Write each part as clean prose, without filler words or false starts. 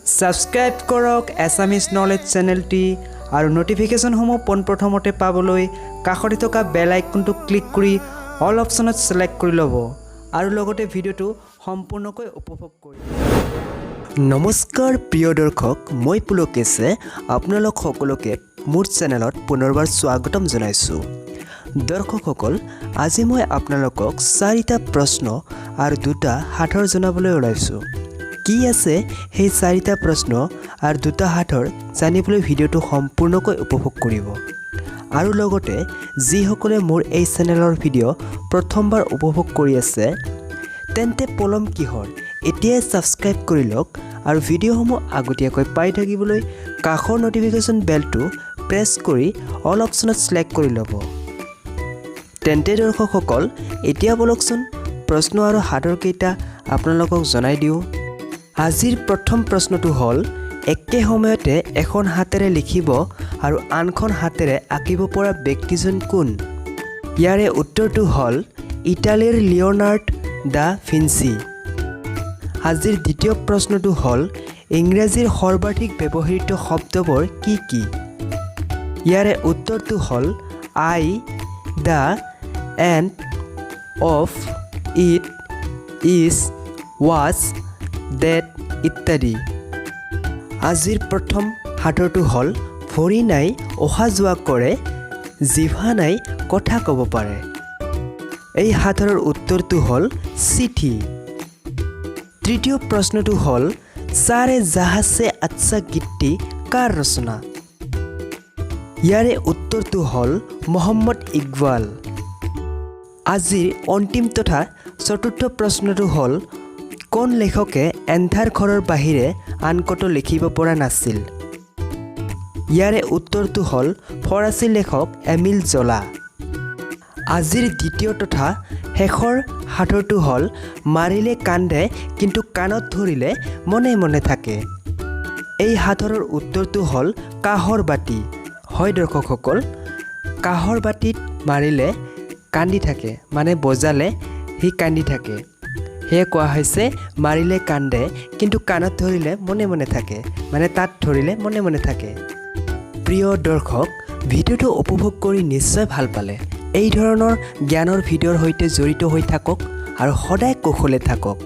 Subscribe কৰক Assamese Knowledge চেনেলটি আৰু নোটিফিকেশনসমূহ পোনপ্ৰথমতে পাবলৈ কাষতে থকা বেল আইকনটো ক্লিক কৰি অল অপচনত সিলেক্ট কৰি ল'ব আৰু লগতে ভিডিওটো সম্পূৰ্ণকৈ উপভোগ কৰিব। নমস্কাৰ প্ৰিয় দৰ্শক, মই পুলকেছে আপোনালোক সকলোকে মোৰ চেনেলত পুনৰবাৰ স্বাগতম জনাইছো। দৰ্শকসকল, আজি মই আপোনালোকক 4টা প্ৰশ্ন আৰু 2টা হাতৰ জনাবলৈ ওলাইছো। কি আছে সেই 4টা প্ৰশ্ন আৰু 2টা হাতৰ জানিবলৈ ভিডিওটো সম্পূৰ্ণকৈ উপভোগ কৰিব। আৰু লগতে যিসকলে মোৰ এই চেনেলৰ ভিডিও প্ৰথমবাৰ উপভোগ কৰি আছে তেন্তে পলম কিহৰ, এতিয়াই সাবস্ক্ৰাইব কৰি লওক আৰু ভিডিওসমূহ আগতীয়াকৈ পাই থাকিবলৈ কাষৰ নোটিফিকেশন বেলটো প্ৰেছ কৰি অল অপচনত সিলেক্ট কৰি ল'ব। তেন্তে দৰ্শকসকল, এতিয়া বলকচোন প্ৰশ্ন আৰু হাতৰ কেইটা আপোনালোকক জনাই দিওঁ। আজিৰ প্ৰথম প্ৰশ্নটো হ'ল, একে সময়তে এখন হাতেৰে লিখিব আৰু আনখন হাতেৰে আঁকিব পৰা ব্যক্তিজন কোন? ইয়াৰে উত্তৰটো হ'ল ইটালীৰ লিওনাৰ্ড দা ভিঞ্চি। আজিৰ দ্বিতীয় প্ৰশ্নটো হ'ল, ইংৰাজীৰ সৰ্বাধিক ব্যৱহৃত শব্দবোৰ কি কি? ইয়াৰে উত্তৰটো হ'ল I, the, and, of, it, is, was, that ইত্যাদি। আজিৰ প্ৰথম হাতৰটো হ'ল, ভৰি নাই অহা যোৱা কৰে, জিভা নাই কথা ক'ব পাৰে। এই হাতৰ উত্তৰটো হ'ল চিঠি। তৃতীয় প্ৰশ্নটো হ'ল, চাৰে জাহাজে আচ্ছা গীতটি কাৰ ৰচনা? ইয়াৰে উত্তৰটো হ'ল মহম্মদ ইকবাল। আজিৰ অন্তিম তথা চতুৰ্থ প্ৰশ্নটো হ'ল, কোন লেখকে এন্ধাৰ ঘৰৰ বাহিৰে আন ক'তো লিখিব পৰা নাছিল? ইয়াৰে উত্তৰটো হ'ল ফৰাচী লেখক এমিল জোলা। আজিৰ দ্বিতীয় তথা শেষৰ হাতৰটো হ'ল, মাৰিলে কান্দে কিন্তু কাণত ধৰিলে মনে মনে থাকে। এই হাতৰৰ উত্তৰটো হ'ল কাঁহৰ বাতি। হয় দৰ্শকসকল, কাঁহৰ বাতিত মাৰিলে কান্দি থাকে, মানে বজালে সি কান্দি থাকে। সেয়ে কোৱা হৈছে মাৰিলে কান্দে কিন্তু কাণত ধৰিলে মনে মনে থাকে, মানে তাত ধৰিলে মনে মনে থাকে। প্ৰিয় দৰ্শক, ভিডিওটো উপভোগ কৰি নিশ্চয় ভাল পালে। এই ধৰণৰ জ্ঞানৰ ভিডিঅ'ৰ সৈতে জড়িত হৈ থাকক আৰু সদায় কৌশলে থাকক।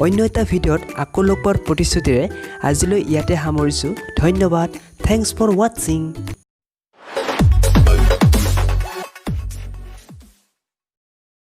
অন্য এটা ভিডিঅ'ত আকৌ লগ পোৱাৰ প্ৰতিশ্ৰুতিৰে আজিলৈ ইয়াতে সামৰিছোঁ। ধন্যবাদ। Thanks for ৱাটছিং।